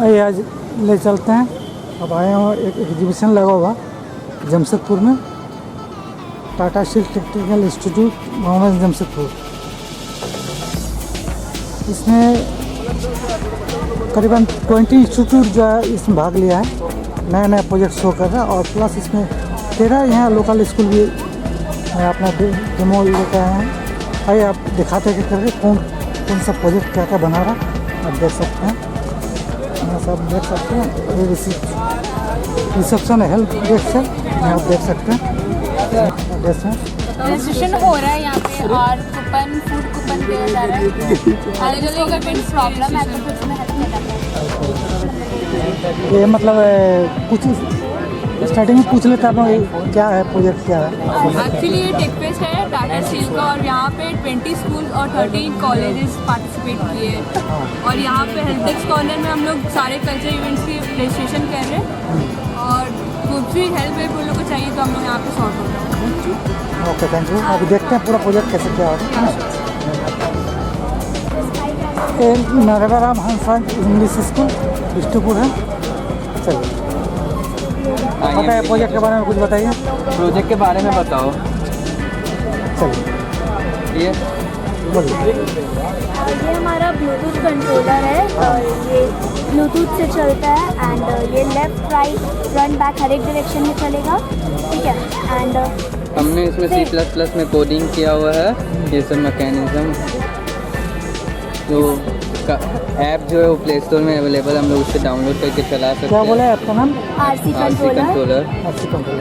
आइए आज ले चलते हैं। अब आए हैं एक एग्जीबिशन लगा हुआ जमशेदपुर में, Tata steel technical institute Mohammad Jamshedpur. इसमें करीबन 20 इंस्टीट्यूट जो है इसमें भाग लिया है, नया नया प्रोजेक्ट शो कर रहा है। और प्लस इसमें 13 यहाँ लोकल स्कूल भी अपना डेमो लेकर आए हैं। आइए आप दिखाते हैं कि करके कौन कौन सा प्रोजेक्ट क्या क्या बना रहा है, आप देख सकते हैं। यहाँ सब देख सकते हैं, ये रिसेप्शन है, हेल्प डेस्क है, यहाँ आप देख सकते हैं। रजिस्ट्रेशन हो रहा है यहाँ पे और कूपन फूड कूपन दिया जा रहा है। अगर कोई प्रॉब्लम है तो कुछ में हेल्प कर जाता है। ये मतलब कुछ स्टार्टिंग में पूछ लेते हैं आप क्या है प्रोजेक्ट, क्या है एक्चुअली ये टेक फेस्ट है टाटा स्टील का और यहाँ पे 20 स्कूल और 13 कॉलेजेस पार्टिसिपेट किए हैं। और यहाँ पे हेल्प डेस्क कॉर्नर में हम लोग सारे कल्चर इवेंट्स की रजिस्ट्रेशन कर रहे हैं और कुछ भी हेल्प है उन लोगों को चाहिए तो हम लोग यहाँ पे सॉर्ट हो रहे हैं। Okay, thank you. अभी देखते हैं पूरा प्रोजेक्ट कैसे क्या होता है। ये नरवराम हंसा इंग्लिश स्कूल बिष्टुपुर है। चलिए बताइए प्रोजेक्ट के बारे में कुछ बताइए। प्रोजेक्ट के बारे में बताओ। चलिए ये बोलिए। ये हमारा ब्लूटूथ कंट्रोलर है और ये ब्लूटूथ से चलता है एंड ये लेफ्ट राइट फ्रंट बैक हर एक डायरेक्शन में चलेगा, ठीक है। एंड हमने इसमें C++ में कोडिंग किया हुआ है। ये सब मैकेनिज्म जो ऐप जो है वो प्ले स्टोर में अवेलेबल, हम लोग उससे डाउनलोड करके चला सकते हैं। क्या बोला है आपका नाम? RC controller.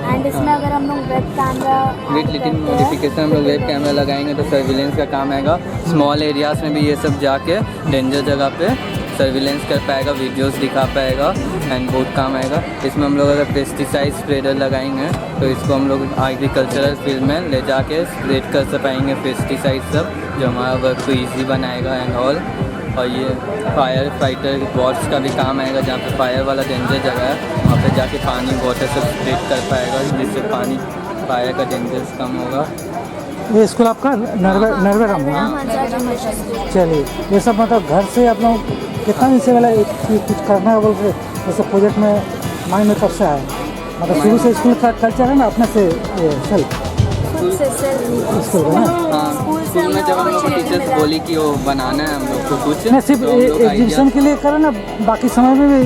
एंड इसमें अगर हम लोग web camera with little modification हम लोग वेब कैमरा लगाएंगे तो सर्विलेंस का काम आएगा। स्मॉल एरियाज़ में भी ये सब जाके डेंजर जगह पे सर्विलेंस कर पाएगा, वीडियोस दिखा पाएगा एंड बहुत काम आएगा। इसमें हम लोग अगर पेस्टिसाइड स्प्रेडर लगाएंगे तो इसको हम लोग एग्रीकल्चरल फील्ड में ले जाके स्प्रेड कर पाएंगे पेस्टिसाइड सब, जो हमारा वर्क को ईजी बनाएगा एंड ऑल। और ये फायर फाइटर वॉट्स का भी काम आएगा, जहाँ पे फायर वाला डेंजर जगह है वहाँ पे जाके पानी वाटर सब स्प्रेड कर पाएगा, जिससे पानी फायर का डेंजर कम होगा। ये स्कूल आपका नरवराम है? चलिए, ये सब मतलब घर से आप लोग कितना दिन से वाला कुछ करना है बोल के जैसे प्रोजेक्ट में माइंड में कब से आया? मतलब शुरू से स्कूल का कल्चर है ना अपने से सेल्फ स्कूल का ना? हाँ, स्कूल में जब हम लोग टीचर्स बोली कि वो बनाना है हम लोग को कुछ, नहीं सिर्फ तो हम लोग एग्जीबिशन के लिए करो ना, बाकी समय में भी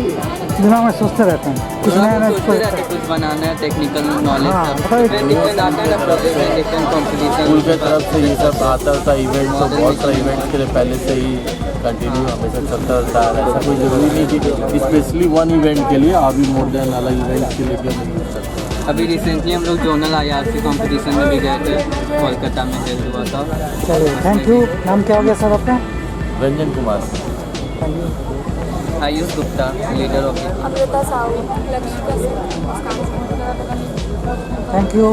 दिमाग में सोचते रहते हैं कुछ नया नया कुछ बनाना है, टेक्निकल नॉलेज हाँ, सब डिफरेंट आता है ना, प्रोजेक्ट में डिफरेंट कॉम्पिटिशन स्कूल की तरफ से ये सब आता था इवेंट, तो बहुत सारे इवेंट्स के लिए पहले से ही कंटिन्यू हमेशा चलता रहता है। ऐसा कोई ज़रूरी नहीं कि स्पेशली वन इवेंट के लिए, अभी मोर देन अलग इवेंट के लिए भी हम यूज़ करते हैं। अभी रिसेंटली हम लोग जोनल IRC कंपटीशन में भी गए थे, कोलकाता में हेल्ड हुआ था। चलिए थैंक यू। नाम क्या हो गया सर आपका? Ranjan Kumar. Ayush Gupta, leader of Amrita Sahu. Thank you.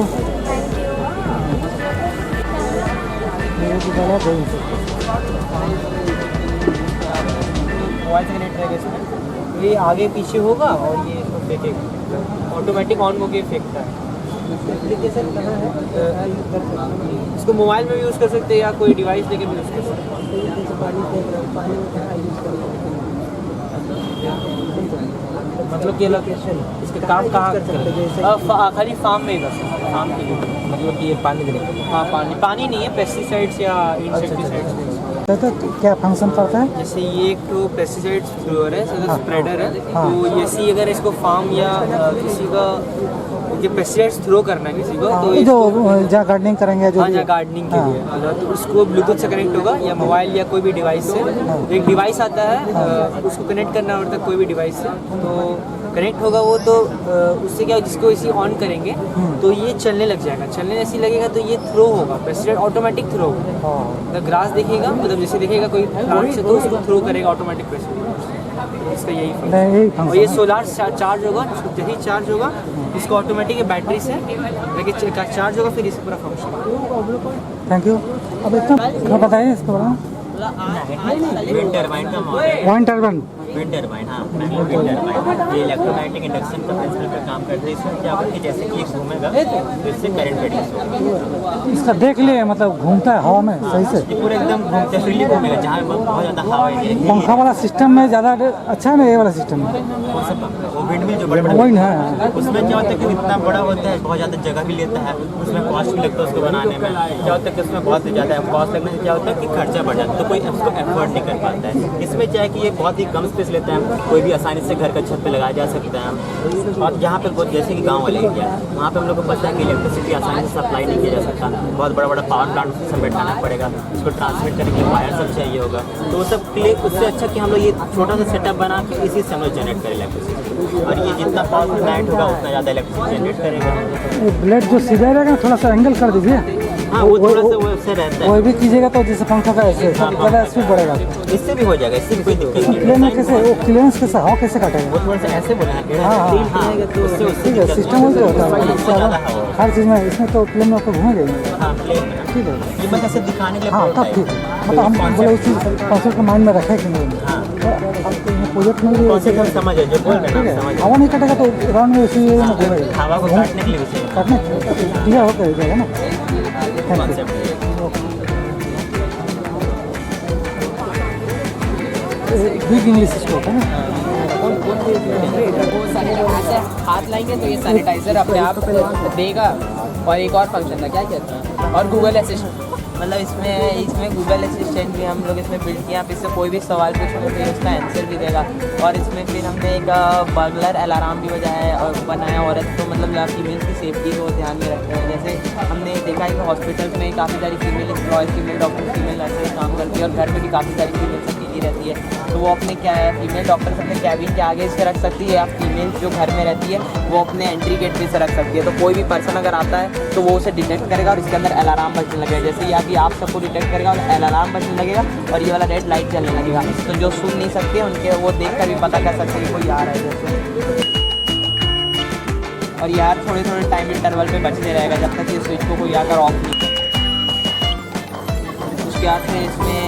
Mobile से कनेक्ट रहेगा इसमें, ये आगे पीछे होगा और ये इसको फेंकेगा, ऑटोमेटिक ऑन होके फेंकता है। एप्लीकेशन कहाँ है? इसको मोबाइल में भी यूज़ कर सकते हैं या कोई डिवाइस लेके भी यूज़ कर सकते हैं। मतलब कि लोकेशन इसके काम कहाँ खाली फार्म में ही कर सकते हैं, फार्म के लिए, मतलब कि ये पानी देने। हाँ, पानी नहीं है, पेस्टिसाइड्स या इंसेक्टिसाइड्स। तो क्या फंक्शन करता है? जैसे ये एक तो पेस्टिसाइड्स थ्रोअर है, स्प्रेडर है। हाँ। तो जैसे अगर इसको फार्म या किसी का ये पेस्टिसाइड्स थ्रो करना है किसी को, तो जो जहाँ गार्डनिंग करेंगे जो हाँ, जहाँ गार्डनिंग के लिए तो उसको ब्लूटूथ से कनेक्ट होगा या मोबाइल या कोई भी डिवाइस से। एक डिवाइस आता है, उसको कनेक्ट करना होता है कोई भी डिवाइस से, तो कनेक्ट होगा वो, तो उससे क्या जिसको इसी ऑन करेंगे तो ये चलने लग जाएगा। चलने ऐसी लगेगा तो ये थ्रो होगा, पेस्टिसाइड ऑटोमेटिक थ्रो होगा। अगर ग्रास देखेगा, मतलब जैसे देखेगा कोई प्लांट से, तो उसको थ्रो करेगा ऑटोमेटिक पेस्टिसाइड। इसका यही फंक्शन। और ये सोलार चार्ज होगा, जैसे ही चार्ज होगा इसको ऑटोमेटिक बैटरी से लेके चार्ज होगा, फिर इसे पूरा फंक्शन। Thank you. अब इतना बताइए इसके बारे में। विंड टर्बाइन का model. One turbine wind turbine, हाँ मैग्नेटिक विंड टर्बाइन, ये इलेक्ट्रोमैग्नेटिक इंडक्शन का प्रिंसिपल पे काम करते हैं। इसमें क्या होगा कि जैसे कि ये घूमेगा तो इससे करंट प्रोड्यूस होगा। इसका देख लिए मतलब घूमता है हवा में सही से, ये पूरा एकदम घूमते फ्रीली घूमेगा, जहाँ बहुत ज़्यादा हवा है पंखा वाला सिस्टम में ज़्यादा अच्छा है ना ये वाला सिस्टम में? वो सब वो विंड मिल जो बड़े बड़े वही ना है। उसमें क्या होता है कि इतना बड़ा होता है, बहुत ज़्यादा जगह भी लेता है, उसमें कॉस्ट भी लगता है उसको बनाने में। क्या होता है कि उसमें बहुत ज़्यादा कॉस्ट लगने से क्या होता है कि खर्चा बढ़ जाता है, तो कोई उसको एफोर्ड नहीं कर पाता है। इसमें क्या है कि ये बहुत ही कम स्पेस लेता है, कोई भी आसानी से घर का छत पे लगाया जा सकता है। और जहाँ पे बहुत जैसे कि गाँव वाले एरिया वहाँ पे हम लोग को पता है कि इलेक्ट्रिसिटी आसानी से सप्लाई नहीं किया जा सकता, बहुत बड़ा बड़ा पावर प्लांट उसमें बैठाना पड़ेगा, उसको ट्रांसमिट करने के लिए वायर सब चाहिए होगा। तो वो सब के लिए उससे अच्छा कि हम लोग ये छोटा सा सेटअप बना के इसी से हम लोग जनरेट करें इलेक्ट्रिसिटी, और ये जितना पावरफुल प्लांट होगा उतना ज़्यादा इलेक्ट्रिसिटी जनरेट करेगा। ये ब्लेड जो सीधा रहेगा थोड़ा सा एंगल कर दीजिए। हाँ वो थोड़ा सा वो उससे रहता है, वही भी कीजिएगा तो जैसे पंखा का ऐसे ज़्यादा स्पीड बढ़ेगा। इससे भी हो जाएगा, इससे भी कोई दिक्कत नहीं प्लेन में कैसे वो क्लियरेंस कैसे हवा कैसे काटेगा? वो थोड़ा सा ऐसे बोला है। हाँ, उससे ठीक है, सिस्टम वही तो होता है उससे ज़्यादा हवा होगा। हर चीज़ में। इसमें तो प्लेन में आपको घूमेगा ही। हाँ प्लेन में ठीक है, ये बस ऐसे दिखाने के लिए हाँ तब ठीक है। मतलब हम बोले उस चीज़ कॉन्सेप्ट को माइंड में रखें कि नहीं। हाँ प्रोजेक्ट में भी ऐसे कॉन्सेप्ट समझ है जो बोल रहे ठीक हैं है, समझ हवा नहीं कटेगा तो राउंड में इसी में घूमेगा। हवा को काटने के लिए भी चाहिए काटने क्लियर होकर जाएगा ना। Thank you. Concept. Big English इसको होता है ना। वो ऐसे हाथ लाएंगे तो ये सैनिटाइजर अपने आप देगा। और एक और फंक्शन था, क्या कहते हैं, और गूगल असिस्टेंट, मतलब इसमें गूगल असिस्टेंट भी हम लोग इसमें बिल्ड किया। आप इससे कोई भी सवाल पूछोगे तो उसका आंसर भी देगा। और इसमें फिर हमने एक बर्गलर अलार्म भी बनाया औरत को, मतलब फीमेल की सेफ्टी को ध्यान में रखते हैं। जैसे हमने देखा है कि हॉस्पिटल्स में काफ़ी सारी female employees, female doctor, female nurses काम करती है, और घर में भी काफ़ी सारी फीमेल अकेली रहती है। तो वो अपने फीमेल डॉक्टर्स अपने कैबिन के आगे से रख सकती है, या फीमेल जो घर में रहती है वो अपने एंट्री गेट पे से रख सकती है। तो कोई भी पर्सन अगर आता है तो वो उसे डिटेक्ट करेगा और इसके अंदर अलार्म बजने लगेगा। जैसे या कि आप सबको डिटेक्ट करेगा और अलार्म बजने लगेगा और ये वाला रेड लाइट जलने लगेगा। तो जो सुन नहीं सकते उनके वो देख कर भी पता कर सकते हैं कि कोई आ रहा है जैसे। और यार थोड़े टाइम इंटरवल पे बजते रहेगा जब तक ये स्विच को कोई आकर ऑफ नहीं। उसके बाद फिर इसमें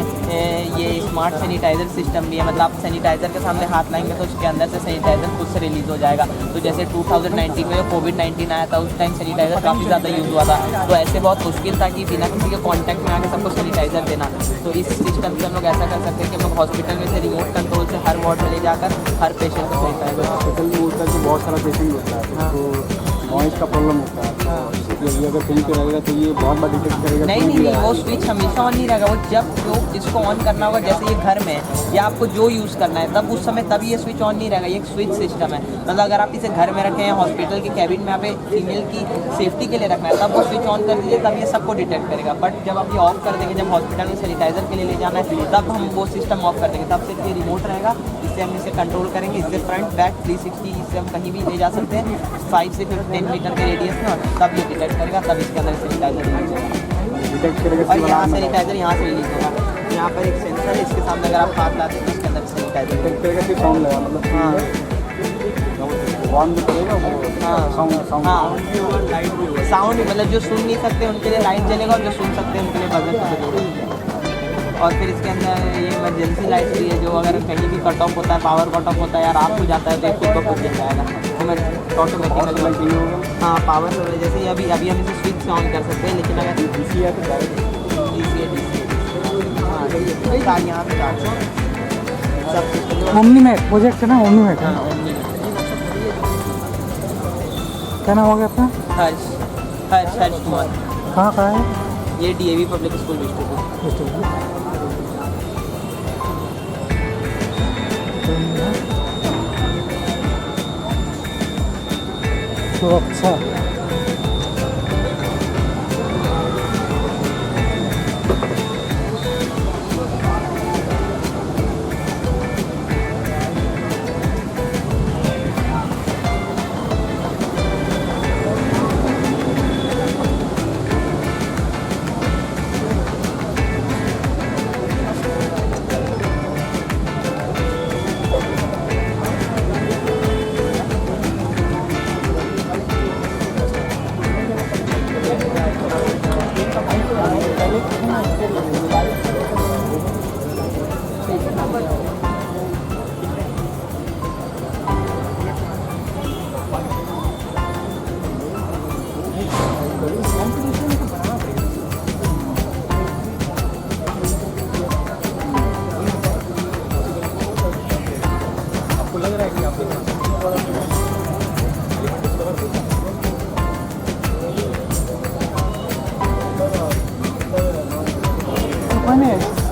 ये स्मार्ट सैनिटाइज़र सिस्टम भी है, मतलब आप सैनिटाइज़र के सामने हाथ लाएंगे तो उसके अंदर से सैनिटाइज़र खुद से रिलीज़ हो जाएगा। तो जैसे 2019 में जब कोविड-19 आया था उस टाइम सैनिटाइज़र काफ़ी ज़्यादा यूज़ हुआ था, तो ऐसे बहुत मुश्किल था कि बिना किसी के कॉन्टैक्ट में आके सबको सैनिटाइज़र देना। तो इस सिस्टम से हम लोग ऐसा कर सकते हैं कि हम लोग हॉस्पिटल में से रिमोट कंट्रोल से हर वार्ड में ले जाकर हर पेशेंट को सैनिटाइज़र। हॉस्पिटल में होता है कि बहुत सारा पेशेंट होता है तो नॉइज़ का प्रॉब्लम होता है। ये अगर कहीं पे रहेगा तो ये बहुत बार डिटेक्ट करेगा। नहीं, वो स्विच हमेशा ऑन नहीं रहेगा। वो जब जो इसको ऑन करना होगा, जैसे ये घर में है या आपको जो यूज़ करना है तब उस समय तब ये स्विच ऑन नहीं रहेगा। ये एक स्विच सिस्टम है, मतलब अगर आप इसे घर में रखें या हॉस्पिटल के कैबिन में आप फीमेल की सेफ्टी के लिए रखना है तब वो स्विच ऑन कर दीजिए, तब ये सबको डिटेक्ट करेगा। बट जब आप ये ऑफ कर देंगे, जब हॉस्पिटल में सैनिटाइज़र के लिए ले जाना है तब हम वो सिस्टम ऑफ कर देंगे। तब सिर्फ ये रिमोट रहेगा, इससे हम इसे कंट्रोल करेंगे। इससे फ्रंट बैक 360 इससे हम कहीं भी ले जा सकते हैं 5 से 10 मीटर के रेडियस में, और तब ये डिटेक्ट करेगा, तब इसके अंदर सैनिटाइजर रिलीज होगा। डिटेक्ट करेगा और यहाँ सैनिटाइजर यहाँ से रिलीज होगा। यहाँ पर एक सेंसर है, इसके सामने अगर आप हाथ लाते हैं तो इसके अंदर सैनिटाइजर डिटेक्ट करेगा फिर साउंड लगा, मतलब हाँ ऑन भी करेगा वो साउंड साउंड मतलब जो सुन नहीं सकते उनके लिए लाइट जलेगा, और जो सुन सकते हैं उनके लिए बजर का जरूर। और फिर इसके अंदर ये इमरजेंसी लाइट भी है, जो अगर कहीं भी कट ऑफ होता है, पावर कट ऑफ होता है या रात हो जाता है तो ये खुद ब खुद जल जाएगा ऑटोमेटिकली। हाँ पावर जैसे अभी हम इसे स्विच से ऑन कर सकते हैं, लेकिन अगर डीसी है तो डायरेक्ट DC हाँ तो यहाँ पे 400 सब सिस्टम। ओमनीमेट प्रोजेक्ट है ना, ओमनीमेट है। क्या नाम हो गया अपना? हर्ष कुमार। कहाँ का है ये DAV पब्लिक स्कूल बिस्टुपुर। तो अच्छा लग रहा है कि आपके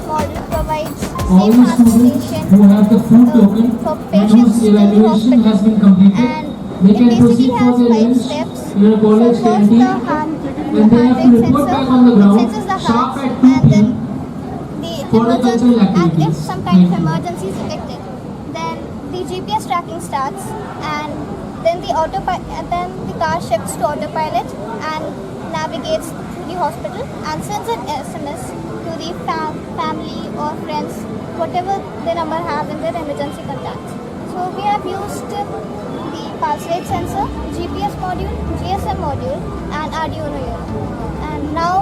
Model provides All safe the students transportation who have the full token for and patients whose to the evaluation has been hospital. completed, And they it can basically proceed for has their 5 lunch steps. in a college So first canteen. the hand When they have to rate report sensor, back on the it ground senses the sharp heart, at 2 and then p.m. the for the emergency, cultural and if activities. some kind of Thank you. emergency is detected, then the GPS tracking starts, and then then the car shifts to autopilot and navigates to the hospital and sends an SMS to the family or friends, whatever the number have in their emergency contacts. So we have used the pulse rate sensor, GPS module, GSM module, and Arduino Uno. And now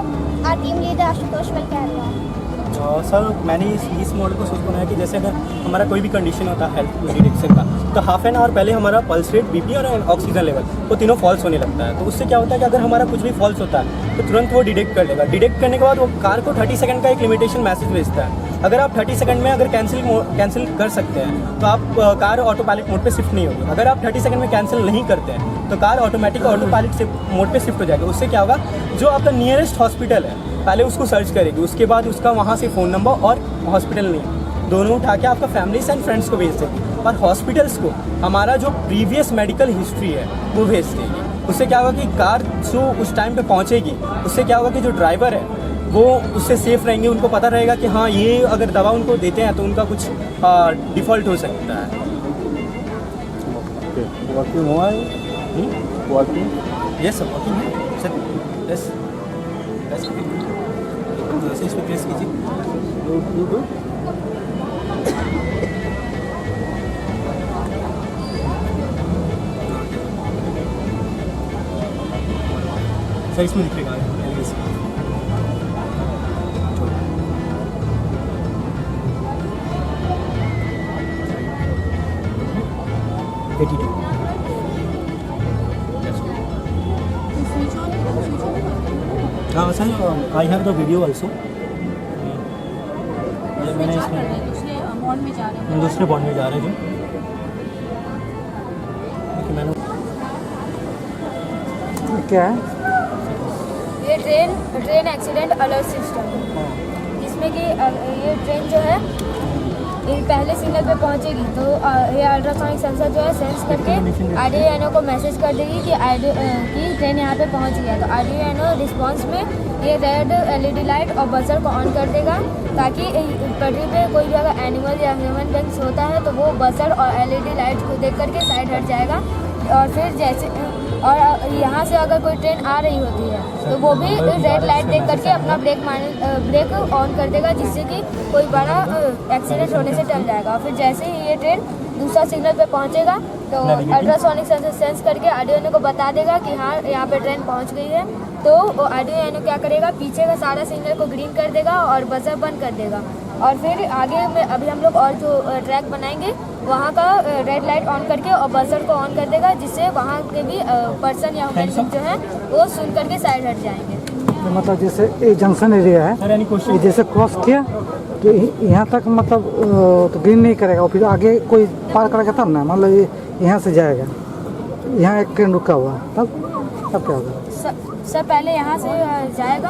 our team leader Ashutosh will carry on. Sir मैंने इस model को सोच बनाया कि जैसे अगर हमारा कोई भी कंडीशन होता है हेल्थ डिटेक्शन का, तो हाफ एन आवर पहले हमारा पल्स रेट, बीपी और ऑक्सीजन लेवल वो तीनों फॉल्स होने लगता है। तो उससे क्या होता है कि अगर हमारा कुछ भी फॉल्स होता है तो तुरंत वो डिटेक्ट कर लेगा। डिटेक्ट करने के बाद वो कार को 30 सेकंड का एक लिमिटेशन मैसेज भेजता है। अगर आप 30 सेकंड में अगर कैंसिल कर सकते हैं तो आप कार ऑटो पायलट मोड पे शिफ्ट नहीं होगी। अगर आप 30 सेकंड में कैंसिल नहीं करते हैं तो car automatic auto pilot mode पे शिफ्ट हो जाएगा। उससे क्या होगा, जो आपका नियरेस्ट हॉस्पिटल है पहले उसको सर्च करेगी, उसके बाद उसका वहाँ से फ़ोन नंबर और हॉस्पिटल नेम दोनों उठा के आपका फैमिलीज एंड फ्रेंड्स को भेज देगी, और हॉस्पिटल्स को हमारा जो प्रीवियस मेडिकल हिस्ट्री है वो भेज देगी। उससे क्या होगा कि कार जो उस टाइम पे पहुँचेगी, उससे क्या होगा कि जो ड्राइवर है वो उससे सेफ रहेंगे। उनको पता रहेगा कि हाँ ये अगर दवा उनको देते हैं तो उनका कुछ डिफ़ॉल्ट हो सकता है। वर्किंग हुआ है, वर्किंग यस सर, वर्किंग है सर। यस ऐसे इस पर प्रेस कीजिए। सर इसमें दिखेगा हाँ sir, I have the video also. मैंने इसमें दूसरे बॉन्ड में जा रहे हैं जो मैंने क्या है? ये ट्रेन एक्सीडेंट अलर्ट सिस्टम, जिसमें कि ये ट्रेन जो है पहले सिग्नल पे पहुंचेगी तो ये अल्ट्रासोनिक सेंसर जो है सेंस करके आरडीओ को मैसेज कर देगी कि ट्रेन यहाँ पे पहुंच गया। तो आरडीओ रिस्पांस में ये रेड एलईडी लाइट और बजर को ऑन कर देगा, ताकि पटरी पे कोई भी अगर एनिमल या ह्यूमन बींग्स होता है तो वो बजर और एलईडी लाइट को देख करके साइड हट जाएगा। और फिर जैसे और यहाँ से अगर कोई ट्रेन आ रही होती है तो वो भी रेड लाइट देख करके अपना ब्रेक ऑन कर देगा, जिससे कि कोई बड़ा एक्सीडेंट होने से टल जाएगा। और फिर जैसे ही ये ट्रेन दूसरा सिग्नल पे पहुँचेगा तो अल्ट्रासोनिक सेंसर सेंस करके आरडीओ को बता देगा कि हाँ यहाँ पे ट्रेन पहुँच गई है। तो आरडीओ क्या करेगा, पीछे का सारा सिग्नल को ग्रीन कर देगा और बजर बंद कर देगा। और फिर आगे में अभी हम लोग और जो ट्रैक बनाएंगे वहाँ का रेड लाइट ऑन करके और बजर को ऑन कर देगा, जिससे वहाँ के भी पर्सन या ह्यूमन जो है वो सुन करके साइड हट जाएंगे। तो मतलब जैसे ये जंक्शन एरिया है, ये जैसे क्रॉस किया तो यहाँ तक मतलब तो ग्रीन नहीं करेगा, और फिर आगे कोई पार करेगा तब ना, मतलब ये यहाँ से जाएगा, यहाँ एक ट्रेन रुका हुआ तब क्या होगा? सर पहले यहाँ से जाएगा,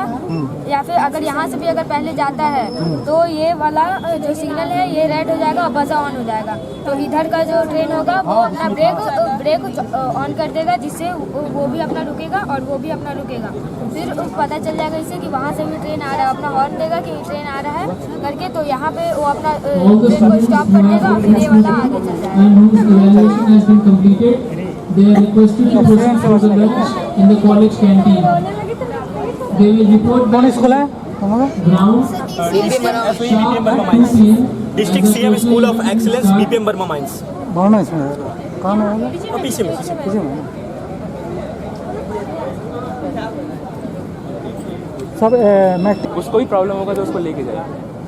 या फिर अगर यहाँ से भी अगर पहले जाता है तो ये वाला जो सिग्नल है ये रेड हो जाएगा और बजर ऑन हो जाएगा। तो इधर का जो ट्रेन होगा वो अपना ब्रेक ऑन कर देगा, जिससे वो भी अपना रुकेगा और वो भी अपना रुकेगा। फिर पता चल जाएगा इससे कि वहाँ से भी ट्रेन आ रहा है, अपना हॉर्न देगा कि ट्रेन आ रहा है करके, तो यहाँ पे वो अपना ट्रेन को स्टॉप कर देगा और फिर ये वाला आगे चल जाएगा। They are requested to proceed for the lunch in the college canteen. They will report back school है ground district CM school of excellence BPM Burma mines. Bhavna इसमें है, कौन है? पीछे में सब मैं उसको भी प्रॉब्लम होगा तो उसको लेके जाए।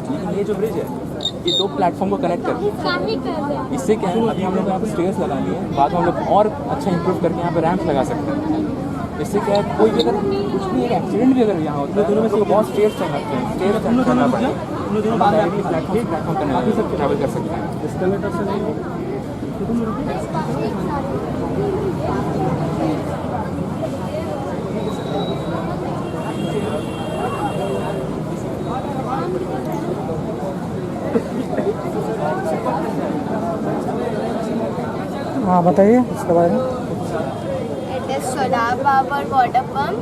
लेकिन ये जो ब्रिज है ये 2 प्लेटफॉर्म को कनेक्ट करती है। इससे क्या है, अभी हम लोग यहाँ पे स्टेयर्स लगा लिए हैं, बाद में हम लोग और अच्छा इंप्रूव करके यहाँ पे रैंप लगा सकते हैं। इससे क्या है, कोई भी अगर कुछ भी एक एक्सीडेंट भी अगर यहाँ होता है तो उसको बहुत स्टेयर्स चढ़ना पड़ेगा, बाद में प्लेटफॉर्म करने ट्रैवल कर सकते हैं। हाँ बताइए इसके बारे में। It is solar power water pump.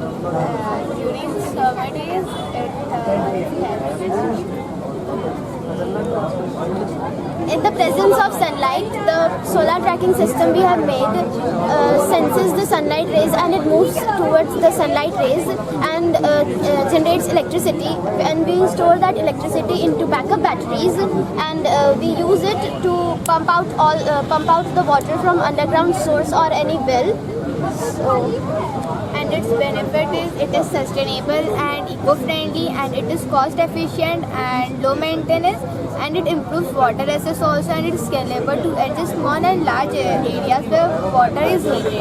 During summer days, in the presence of sunlight, the solar tracking system we have made senses the sunlight rays and it moves towards the sunlight rays and generates electricity. And we store that electricity into backup batteries and we use it to pump out the water from underground source or any well. And its benefit is it is sustainable and eco-friendly and it is cost efficient and low maintenance and it improves water access also and it is scalable to adjust small and large areas where water is needed.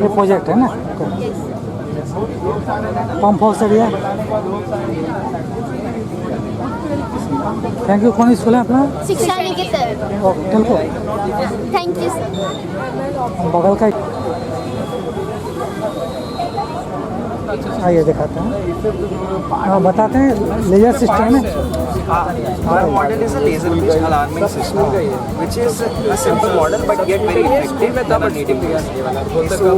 ये project है ना pump house area. Thank you. कौन school है अपना? Shiksha Niketan. Telco. Thank you sir. बगल का आइए दिखाते हैं। हाँ बताते हैं लेजर सिस्टम में। Our model is a laser-based alarming system, which is a simple model but yet very effective in our native language. So,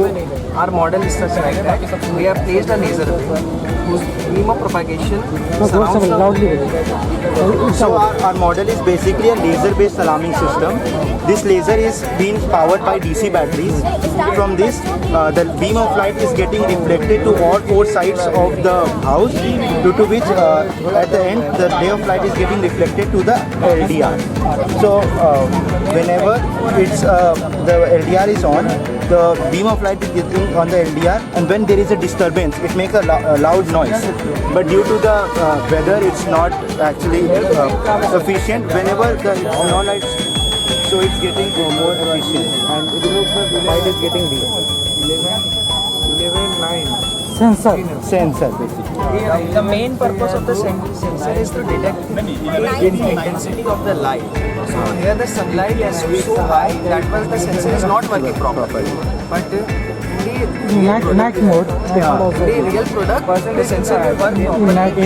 our model is such like that we have placed a laser whose beam of propagation surrounds So our model is basically a laser-based alarming system. This laser is being powered by DC batteries. From this, the beam of light is getting reflected to all four sides of the house, due to which at the end the ray of light is getting reflected to the LDR. So whenever the LDR is on, the beam of light is getting on the LDR, and when there is a disturbance, it makes a loud noise. But due to the weather, it's not actually efficient. Whenever the non-light, so it's getting more efficient, and it looks like the light is getting dim. 11:9. Sensor basically. The main purpose of the sensor is to detect the intensity of the light. So here the sunlight is so high that was the sensor is not working properly. But night mode. the real product, the sensor will work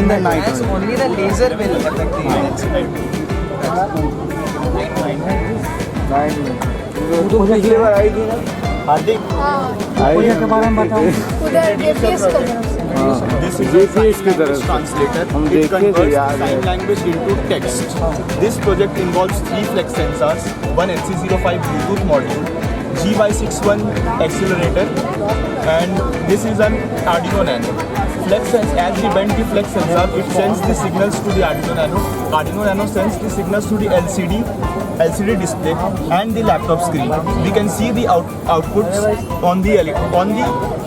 In the night. as only the laser will affect the intensity. Hardik project के बारे में बताओ। उधर GPS को। This is a language translator. It converts sign language into text. This project involves 3 flex sensors, one HC05 Bluetooth module, GY61 accelerator, and this is an Arduino Nano. As we bend the flex sensor, it sends the signals to the Arduino Nano. Arduino Nano sends the signals to the LCD display and the laptop screen. We can see the outputs on the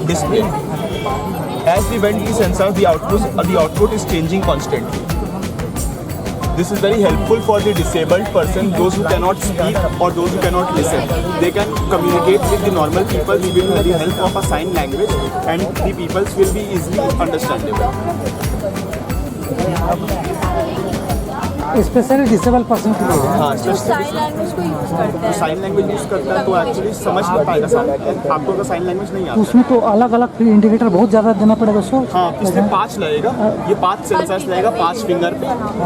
display. As we bend the sensor, the output is changing constantly. This is very helpful for the disabled person, those who cannot speak or those who cannot listen. They can communicate with the normal people with the help of a sign language, and the peoples will be easily understandable. Specially disable person के लिए। हाँ, sign language को use करता है। Sign language use करता है तो actually समझ नहीं पाएगा आपको अगर साइन लैंग्वेज नहीं आता। उसमें तो अलग अलग फिर इंडिकेटर बहुत ज़्यादा देना पड़ेगा उसको। हाँ, इसमें 5 लगेगा, ये 5 सेंसर्स लगेगा, 5 फिंगर पे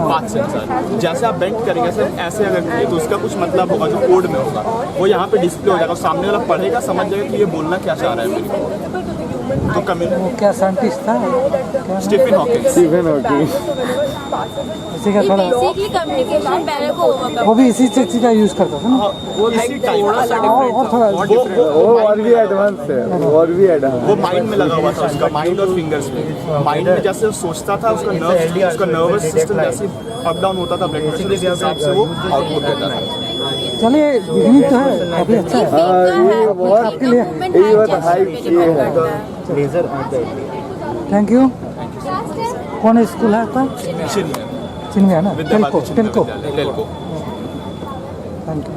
5 सेंसर। जैसे आप बेंड करेंगे सर ऐसे अगर करेंगे तो उसका कुछ मतलब होगा जो कोड में होगा, वो यहाँ पे डिस्प्ले हो जाएगा, सामने वाला पढ़ेगा, समझ जाएगा कि ये बोलना क्या चाह रहा है मेरे को। तो वो क्या साइंटिस्ट था? Stephen Hawking. इसी का थोड़ा बेसिकली कम्युनिकेशन बैरियर को ओवरकम। वो भी इसी चीज़ का यूज़ करता था ना। वो इसी टाइप और थोड़ा और भी एडवांस है, वो माइंड में लगा हुआ था उसका, माइंड और फिंगर्स में। माइंड में जैसे सोचता था उसका नर्वस सिस्टम जैसे अप डाउन होता था ब्लड प्रेशर, इस हिसाब से वो आउटपुट देता था। चलिए बिगनिंग तो है, काफ़ी अच्छा है। आपके लिए लेजर। Thank you. कौन स्कूल है आपका? चिन्ह है ना? टेल्को। टेल्को। Thank you.